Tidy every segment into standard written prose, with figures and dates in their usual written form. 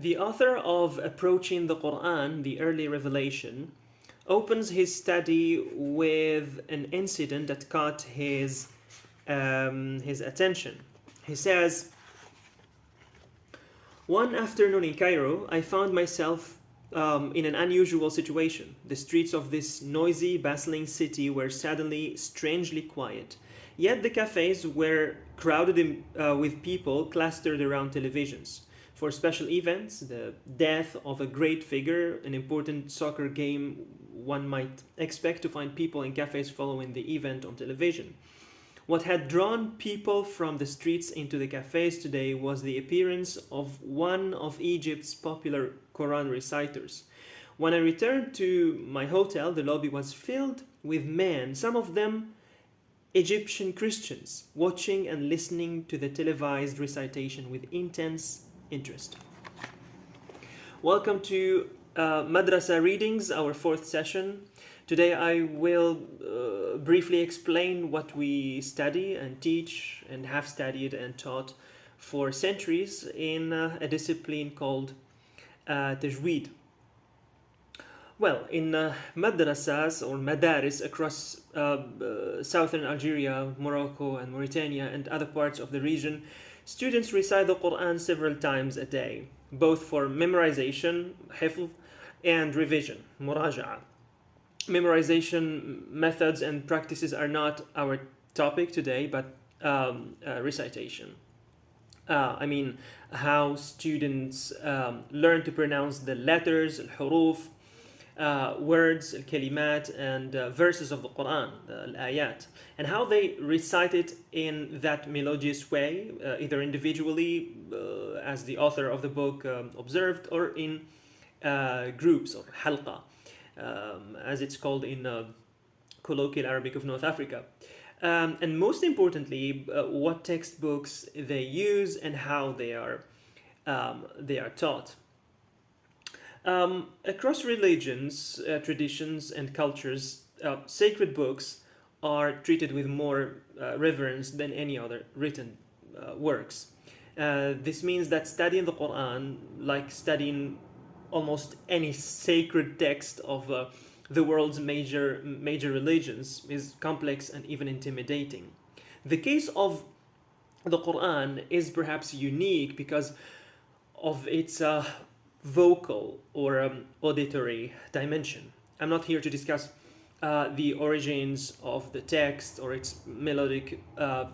The author of Approaching the Quran, the Early Revelation, opens his study with an incident that caught his attention. He says, "One afternoon in Cairo, I found myself in an unusual situation. The streets of this noisy, bustling city were suddenly strangely quiet. Yet the cafes were crowded with people clustered around televisions. For special events, the death of a great figure, an important soccer game, one might expect to find people in cafes following the event on television. What had drawn people from the streets into the cafes today was the appearance of one of Egypt's popular Quran reciters. When I returned to my hotel, the lobby was filled with men, some of them Egyptian Christians, watching and listening to the televised recitation with intense interest." Welcome to Madrasa Readings, our fourth session. Today I will briefly explain what we study and teach and have studied and taught for centuries in a discipline called Tajwīd. Well, in madrasas or madaris across southern Algeria, Morocco and Mauritania and other parts of the region, students recite the Quran several times a day, both for memorization, hifz, and revision, muraja'a. Memorization methods and practices are not our topic today, but recitation. I mean, how students learn to pronounce the letters, al-huruf, words, al-kalimat, and verses of the Quran, the ayat, and how they recite it in that melodious way, either individually, as the author of the book observed, or in groups, or halqa, as it's called in colloquial Arabic of North Africa. And most importantly, what textbooks they use and how they are taught. Across religions, traditions, and cultures, sacred books are treated with more reverence than any other written works. This means that studying the Quran, like studying almost any sacred text of the world's major religions, is complex and even intimidating. The case of the Quran is perhaps unique because of its vocal or auditory dimension. I'm not here to discuss the origins of the text or its melodic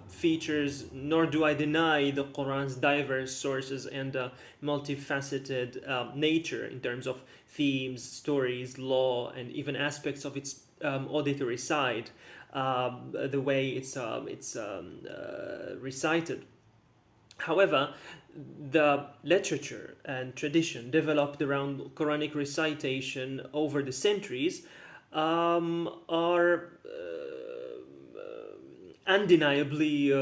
features, nor do I deny the Quran's diverse sources and multifaceted nature in terms of themes, stories, law, and even aspects of its auditory side, the way it's recited. However, the literature and tradition developed around Quranic recitation over the centuries are undeniably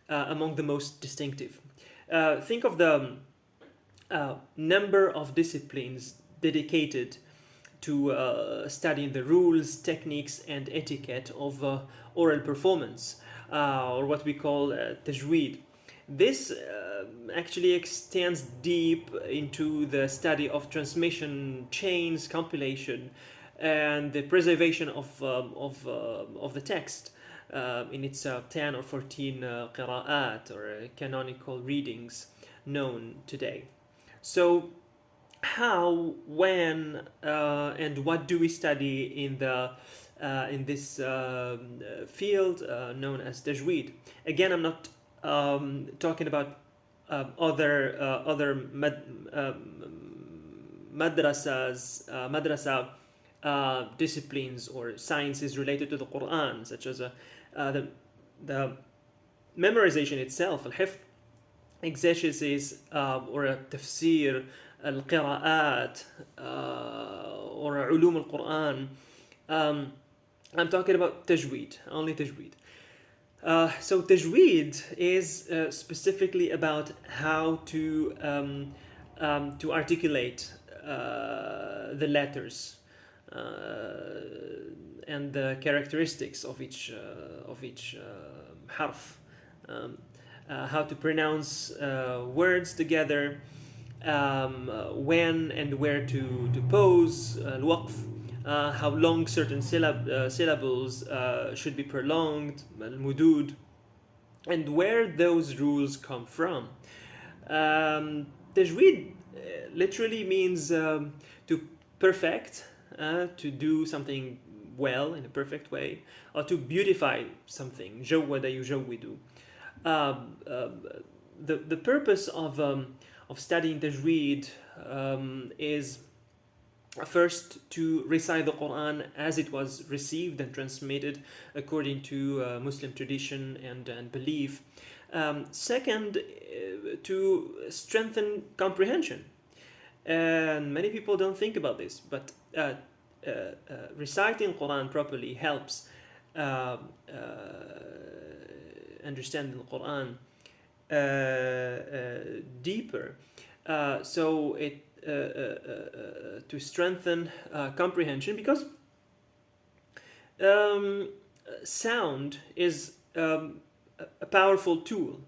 among the most distinctive. Think of the number of disciplines dedicated to studying the rules, techniques, and etiquette of oral performance, or what we call Tajwīd. This actually extends deep into the study of transmission chains, compilation, and the preservation of the text in its 10 or 14 qira'at or canonical readings known today. So, how, when, and what do we study in this field known as Tajwīd? Again, I'm not talking about other madrasa disciplines or sciences related to the Quran, such as the memorization itself, al-hifz, exegesis, or a tafsir, al-qira'at, or ulum al-Quran. I'm talking about tajweed, only tajweed. So Tajwīd is specifically about how to articulate the letters and the characteristics of each harf, how to pronounce words together, when and where to pause, الوقف, how long certain syllables should be prolonged, المدود, and where those rules come from. Tajweed literally means to perfect, to do something well in a perfect way, or to beautify something. جود يجود. The purpose of studying Tajweed is first to recite the Quran as it was received and transmitted according to Muslim tradition and belief. Second, to strengthen comprehension. And many people don't think about this, but reciting Quran properly helps understanding the Quran deeper. So it to strengthen comprehension, because sound is a powerful tool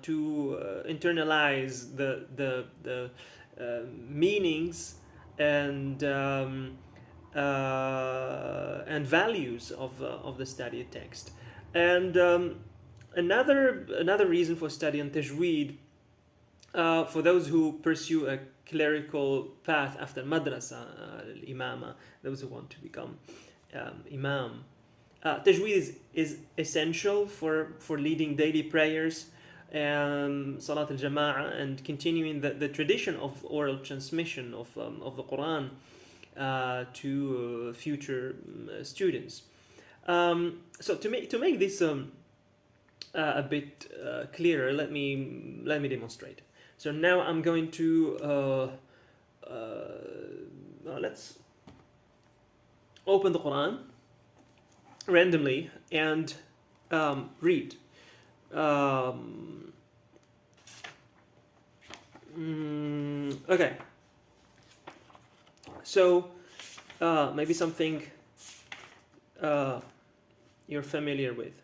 to internalize the meanings and values of the studied text. And another reason for studying Tajweed, for those who pursue a clerical path after madrasa, imama, those who want to become imam, Tajweed is essential for leading daily prayers, Salat al-Jama'ah, and continuing the tradition of oral transmission of the Quran to future students. So to make this a bit clearer, let me demonstrate. So now I'm going to let's open the Quran randomly and read. Okay. So maybe something you're familiar with.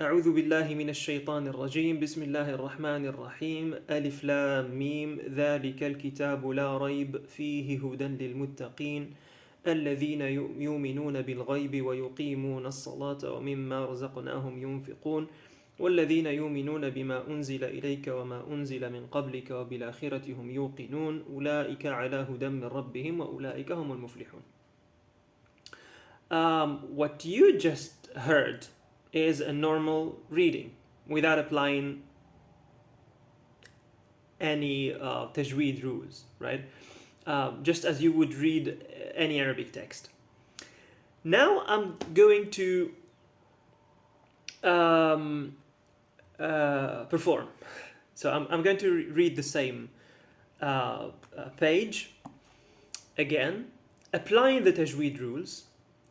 أعوذ بالله من الشيطان الرجيم بسم الله الرحمن الرحيم ألف لام ميم ذلك الكتاب لا ريب فيه هدى للمتقين الذين يؤمنون بالغيب ويقيمون الصلاة ومما رزقناهم ينفقون والذين يؤمنون بما أنزل إليك وما أنزل من قبلك وبالآخرة هم يوقنون أولئك على هدى من ربهم وأولئك هم المفلحون. What you just heard is a normal reading without applying any tajweed rules, right? Just as you would read any Arabic text. Now I'm going to perform. So I'm going to read the same page again, applying the tajweed rules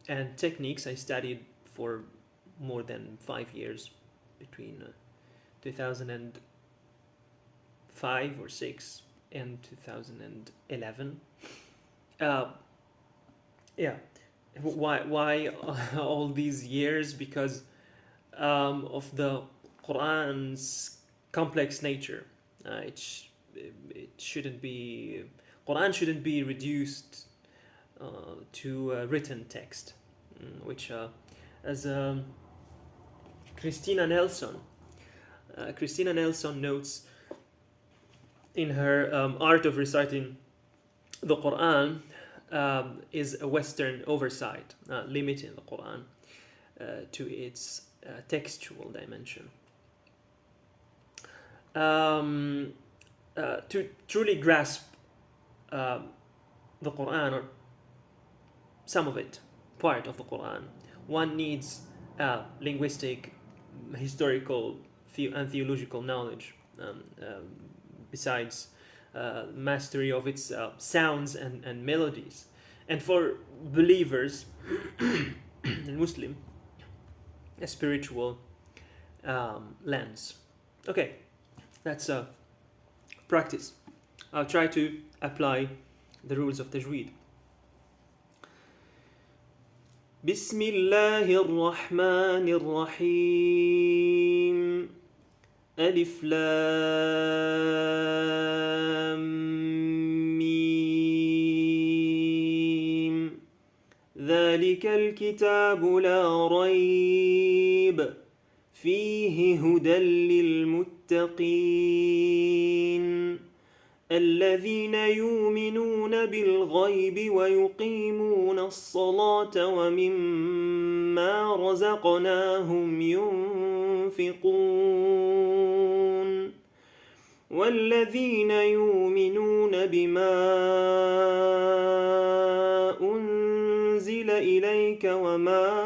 and techniques I studied for more than 5 years, between 2005 or 6 and 2011. Yeah, why all these years? Because of the Quran's complex nature. It shouldn't be, Quran shouldn't be reduced to a written text, which as Christina Nelson notes in her Art of Reciting the Quran, is a Western oversight, limiting the Quran to its textual dimension. To truly grasp the Quran, or some of it, part of the Quran, one needs linguistic, historical, and theological knowledge, besides mastery of its sounds and melodies. And for believers, Muslim, a spiritual lens. Okay, that's a practice. I'll try to apply the rules of Tajweed. بسم الله الرحمن الرحيم ألف لام ذلك الكتاب لا ريب فيه هدى للمتقين الذين يؤمنون بالغيب ويقيمون الصلاة ومما رزقناهم ينفقون والذين يؤمنون بما أنزل إليك وما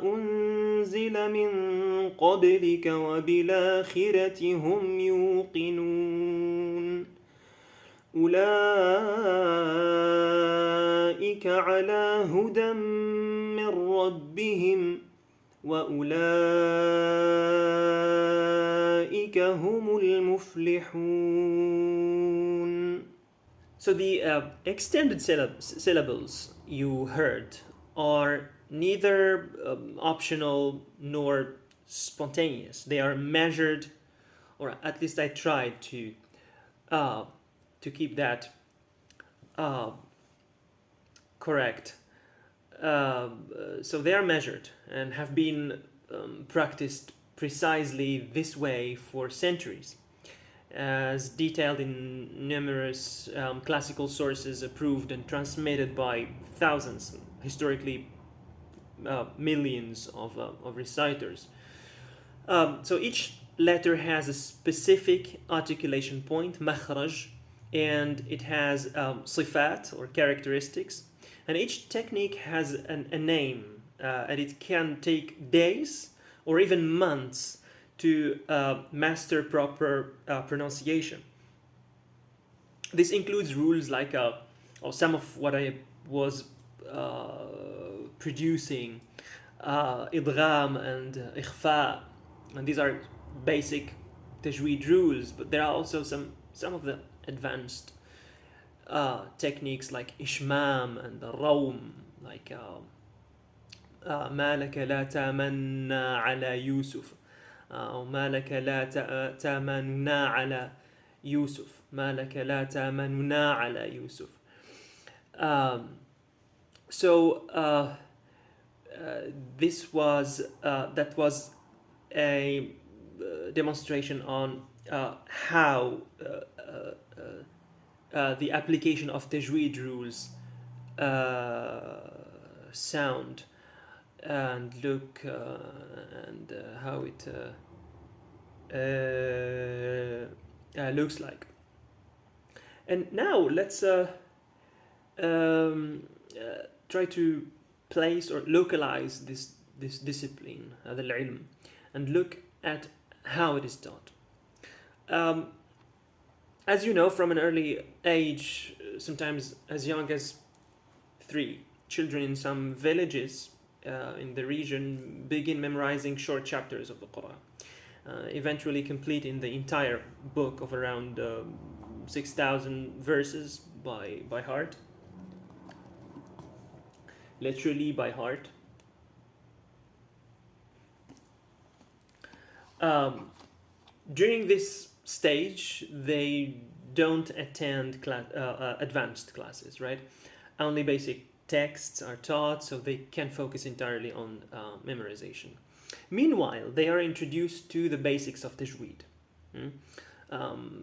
أنزل من قبلك وبالآخرة هم يوقنون أولئك على هدى من ربهم وأولئك هم المفلحون. So the extended syllables you heard are neither optional nor spontaneous. They are measured, or at least I tried to keep that correct. So they are measured and have been practiced precisely this way for centuries, as detailed in numerous classical sources approved and transmitted by thousands, historically millions of reciters. So each letter has a specific articulation point, makhraj, and it has sifat or characteristics, and each technique has a name, and it can take days or even months to master proper pronunciation. This includes rules like or some of what I was producing, idgham and ikhfa, and these are basic tajweed rules, but there are also some of the advanced techniques like ishmam and rawm, like ما لك لا تمنى على يوسف أو ما لك لا تمنى على يوسف ما لك لا تمنى على يوسف. So this was that was a demonstration on how the application of tajweed rules sound and look and how it looks like. And now let's try to place or localize this discipline, al-ilm, and look at how it is taught. As you know, from an early age, sometimes as young as 3, children in some villages in the region begin memorizing short chapters of the Quran, eventually completing the entire book of around 6,000 verses by heart, literally by heart. During this stage, they don't attend advanced classes, right? Only basic texts are taught, so they can focus entirely on memorization. Meanwhile, they are introduced to the basics of Tajwīd.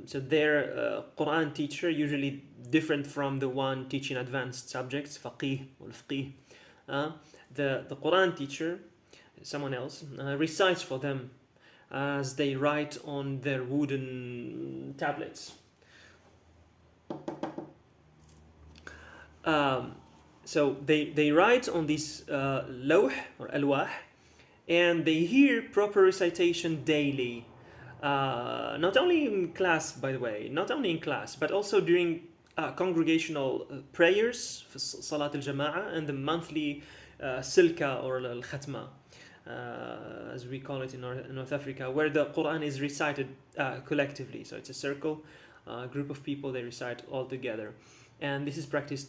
So their Quran teacher, usually different from the one teaching advanced subjects, faqih or fiqh, the Quran teacher, someone else, recites for them as they write on their wooden tablets. So they write on these lawh or alwah, and they hear proper recitation daily. Not only in class, by the way, not only in class, but also during congregational prayers, Salat al-Jama'ah, and the monthly silka or al-khatma, as we call it in North Africa, where the Quran is recited collectively. So it's a circle, a group of people, they recite all together. And this is practiced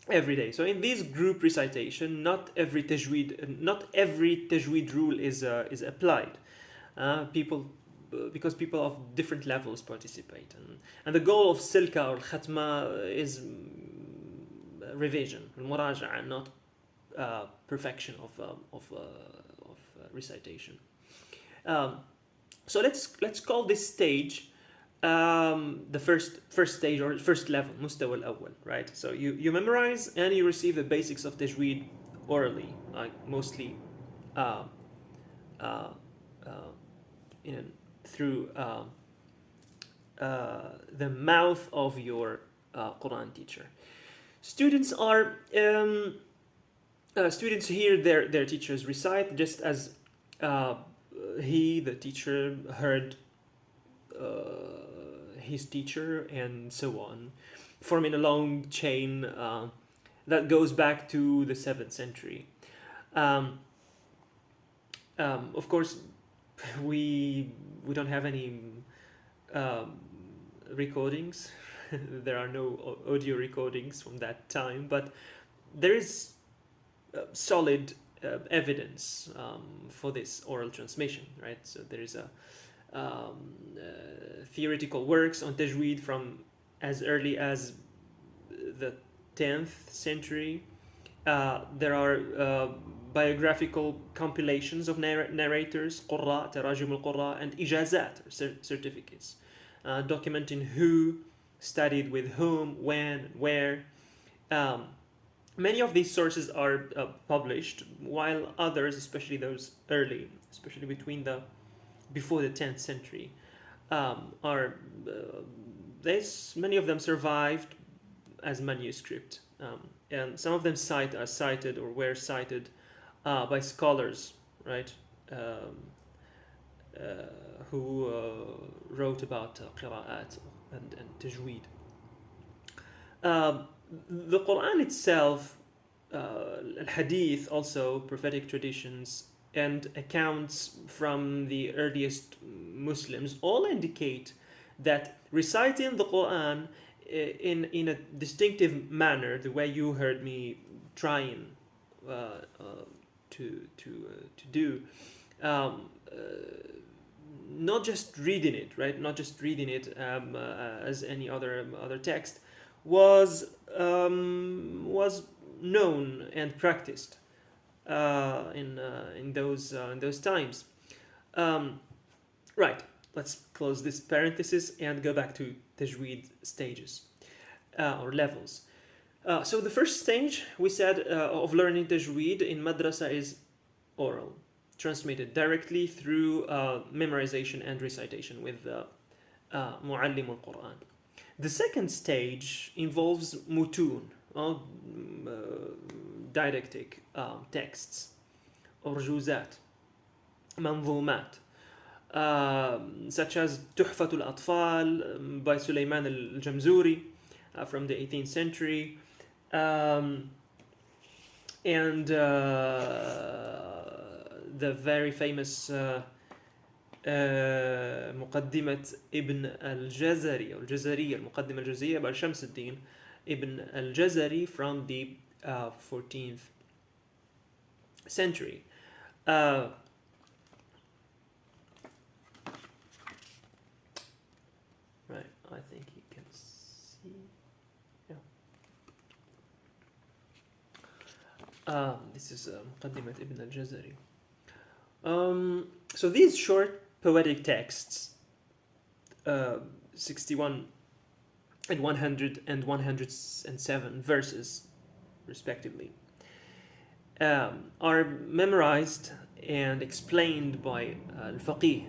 every day. So in this group recitation, not every tajweed rule is applied. Because people of different levels participate, and the goal of silka or khatma is revision, المراجعة, not perfection of recitation. So let's call this stage the first stage or first level, مستوى الأول, right? So you memorize and you receive the basics of tajweed orally, like mostly uh, uh, through the mouth of your Quran teacher. Students hear their teachers recite just as the teacher, heard his teacher, and so on, forming a long chain that goes back to the 7th century. Of course, we don't have any recordings. There are no audio recordings from that time, but there is solid evidence for this oral transmission, right? So there is a theoretical works on tajweed from as early as the 10th century. There are biographical compilations of narrators, قراء, تراجم القراء, and إجازات, certificates, documenting who studied with whom, when, where. Many of these sources are published, while others, especially those early, especially before the 10th century, are many of them survived as manuscript, and some of them are cited or were cited by scholars, right, who wrote about qira'at and tajweed. The Quran itself, al-hadith, also prophetic traditions, and accounts from the earliest Muslims all indicate that reciting the Quran in a distinctive manner, the way you heard me trying to do, not just reading it, right? Not just reading it as any other text, was known and practiced in those times. Right. Let's close this parenthesis and go back to tajweed stages or levels. So the first stage, we said, of learning tajweed in madrasa is oral, transmitted directly through memorization and recitation with muallim al-Quran. The second stage involves mutun, didactic texts, urjuzat, manzumat, such as تحفة الأطفال by Sulaiman al-Jamzuri from the 18th century, and the very famous مقدمة ابن الجزري أو الجزرية المقدمة الجزرية by شمس الدين ibn al-Jazari from the 14th century. Right, I think you can see. Yeah. This is مقدمة ابن al-Jazari. So these short poetic texts, 61 and 100 and 107 verses, respectively, are memorized and explained by al-faqih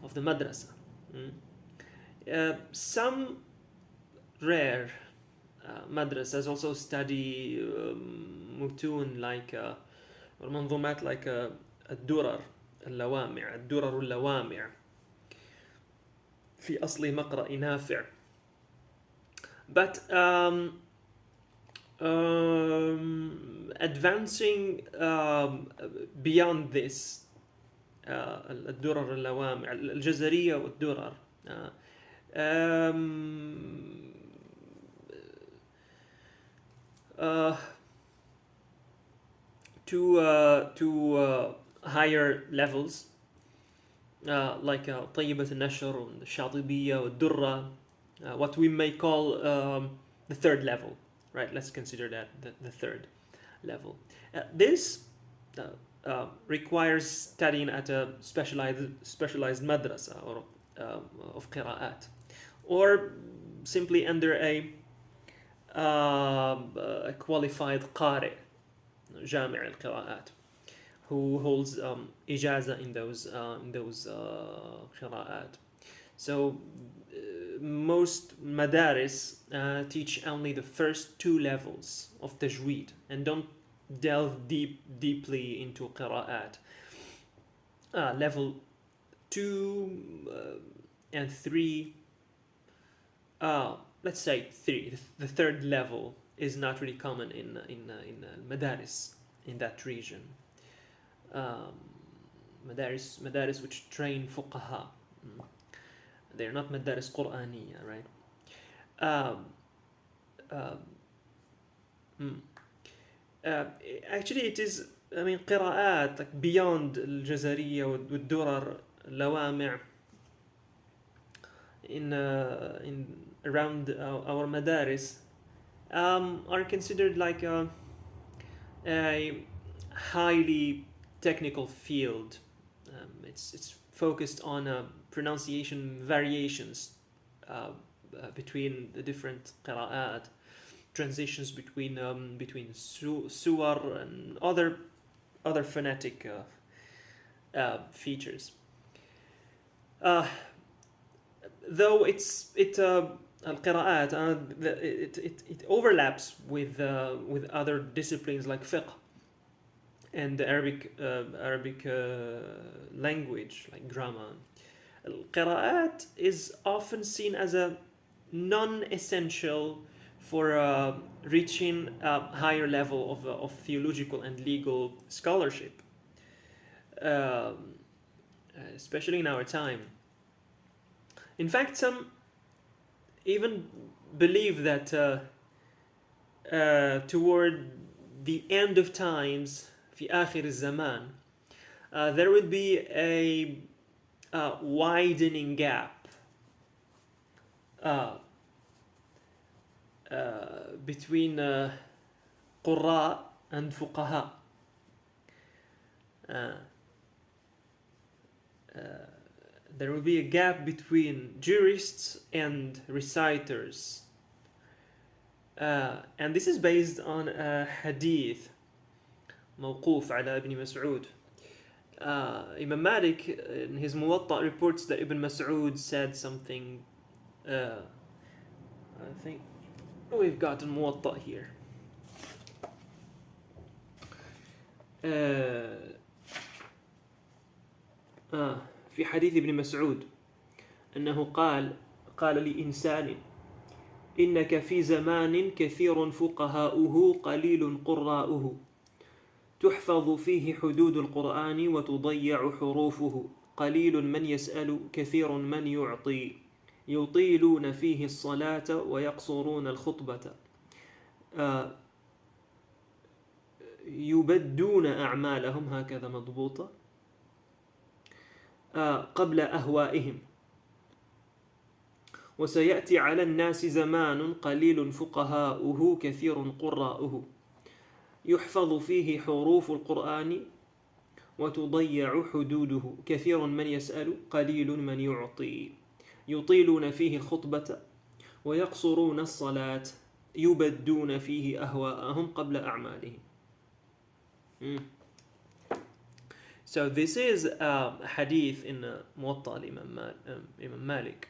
of the madrasa. Some rare madrasas also study mutun like or manzumat like الدرر اللوامع الدرر اللوامع في أصل مقرأ نافع. But advancing beyond this, الدرر اللوامع الجزرية والدرر, to higher levels, like طيبة النشر والشاطبية والدرة, what we may call the third level right? Let's consider that the third level. This requires studying at a specialized madrasa or of qira'at, or simply under a qualified qari, جامع القراءات, who holds ijaza in those qira'at. So most madaris teach only the first two levels of tajweed and don't delve deeply into qira'at. Level 2 and 3, let's say 3, the third level is not really common in madaris in that region. Madaris which train fuqaha. They're not madaris Qur'aniya, right? Actually, it is, I mean, قراءات like beyond الجزرية والدرر اللوامع in around our madaris are considered like a highly technical field. It's focused on pronunciation variations between the different qira'at, transitions between suwar and other phonetic features. Though al-qira'at it overlaps with other disciplines like fiqh and the Arabic language like grammar. Al-qira'at is often seen as a non-essential for reaching a higher level of theological and legal scholarship, especially in our time. In fact, some even believe that toward the end of times, في آخر الزمان, there would be a widening gap between قراء and فقهاء. There will be a gap between jurists and reciters. And this is based on a hadith موقوف على ابن مسعود. Imam Malik in his Muwatta reports that Ibn Mas'ud said something. I think we've got a Muwatta here. في حديث ابن مسعود أنه قال لإنسان إنك في زمان كثير فقهاؤه قليل قراؤه تحفظ فيه حدود القرآن وتضيع حروفه قليل من يسأل كثير من يعطي يطيلون فيه الصلاة ويقصرون الخطبة يبدون أعمالهم هكذا مضبوطة قبل أهوائهم وسيأتي على الناس زمان قليل فقهاؤه كثير قراؤه يحفظ فيه حروف القرآن وتضيع حدوده كثير من يسأل قليل من يعطي يطيلون فيه الخطبة ويقصرون الصلاة يبدون فيه أهواءهم قبل أعمالهم. So this is a hadith in Muwatta Imam Malik.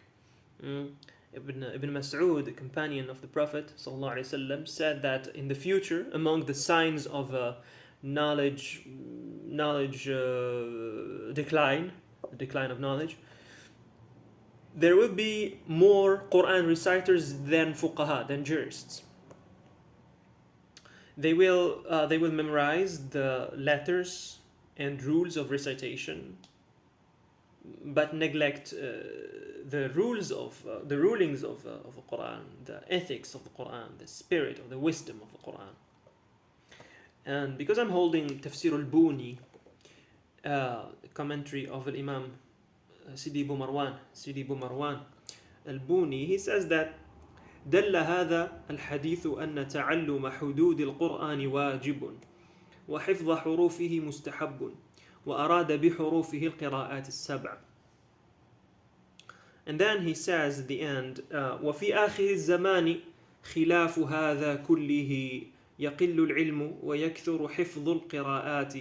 Ibn Mas'ud, the companion of the Prophet ﷺ, said that in the future, among the signs of knowledge decline, the decline of knowledge, there will be more Quran reciters than fuqaha, than jurists. They will memorize the letters and rules of recitation, but neglect the rulings of the Quran, the ethics of the Quran, the spirit or the wisdom of the Quran. And because I'm holding Tafsir al-Buni, commentary of Imam Sidi Bou Marwan al-Buni, he says that دل هذا الحديث أن تعلم حدود القرآن واجب وحفظ حروفه مستحب وأراد بحروفه القراءات السبع. And then he says at the end, وفي آخر الزمان خلاف هذا كله يقل العلم ويكثر حفظ القراءات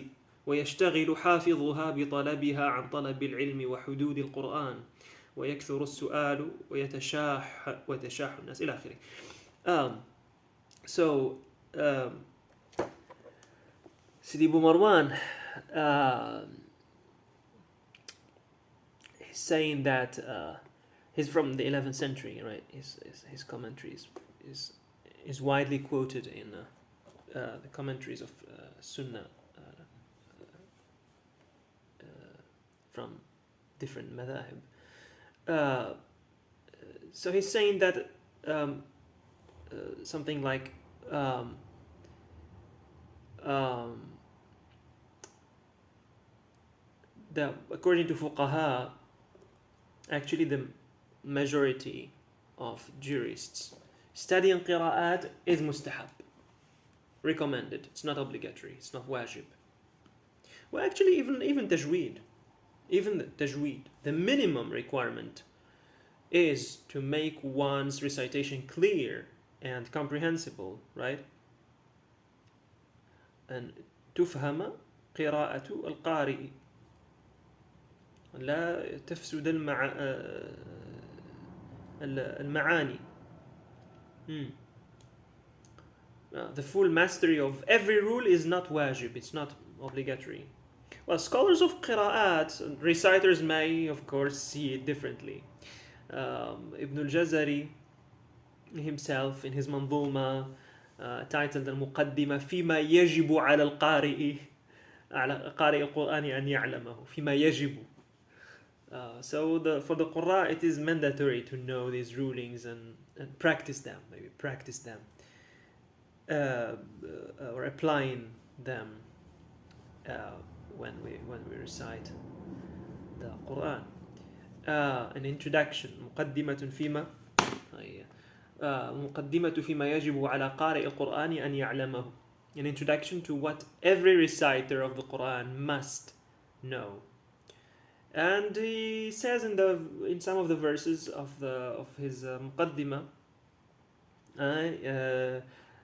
ويشتغل حافظها بطلبها عن طلب العلم وحدود القرآن ويكثر السؤال ويتشاح الناس إلى آخره. So Sidi Abu Marwan, he's saying that he's from the 11th century, right? His commentary is widely quoted in the commentaries of Sunnah from different madhahib. So he's saying that something like that according to fuqaha, actually the majority of jurists studying qira'at is mustahab, recommended. It's not obligatory, it's not wajib. Well, actually even tajweed, even the tajweed, the minimum requirement is to make one's recitation clear and comprehensible, right? And تفهم قراءة القارئ لا تفسد المعاني. The full mastery of every rule is not wajib, it's not obligatory. Well, scholars of qira'at, reciters may of course see it differently. Ibn al-Jazari himself in his manzuma titled المقدمة فيما يجب على القارئ القرآن أن يعلمه فيما يجب. So for the Qur'an it is mandatory to know these rulings and practice them, or applying them when we recite the Qur'an. An introduction, مقدمة فيما يجب على قارئ القرآن أن يعلمه. An introduction to what every reciter of the Qur'an must know. And he says in some of the verses of his مقدمة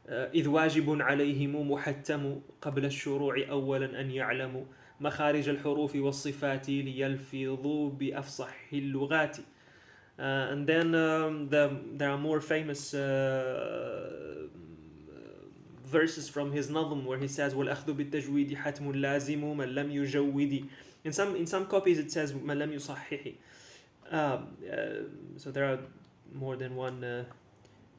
إذ واجب عليهم محتم قبل الشروع أولا أن يعلموا مخارج الحروف والصفات ليلفظوا بأفصح اللغات. And then there are more famous verses from his nazm where he says والأخذ بالتجويد حتم لازم من لم يجود. In some copies it says من لم يصحح. So there are more than one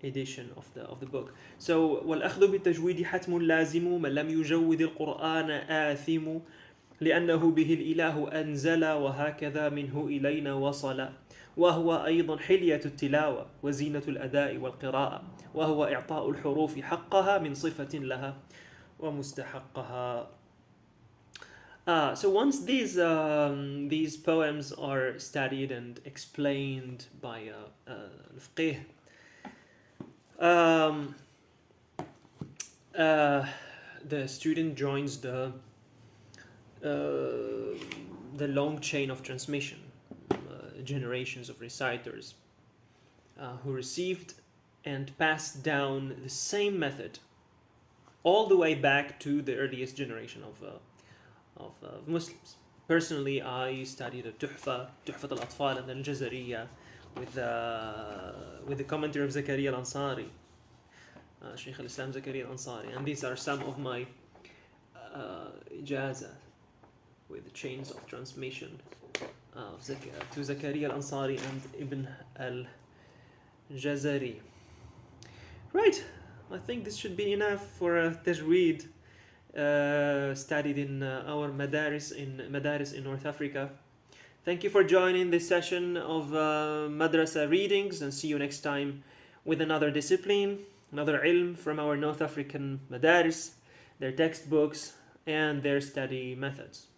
edition of the book. So والأخذ بالتجويد حتم لازم من لم يجود القرآن آثم لأنه به الإله أنزل وهكذا منه إلينا وصل وهو أيضا حلية التلاوة وزينة الأداء والقراءة وهو إعطاء الحروف حقها من صفة لها ومستحقها. So once these poems are studied and explained by al-faqih, the student joins the long chain of transmission, generations of reciters who received and passed down the same method all the way back to the earliest generation of Muslims. Personally, I studied Tuhfa al-Atfal and al-Jazariya with the commentary of Zakaria al-Ansari, Shaykh al-Islam Zakaria al-Ansari, and these are some of my ijaza with the chains of transmission to Zakaria al-Ansari and Ibn al-Jazari. Right, I think this should be enough for Tajwid studied in our madaris in North Africa. Thank you for joining this session of Madrasa readings, and see you next time with another discipline, another ilm from our North African madaris, their textbooks and their study methods.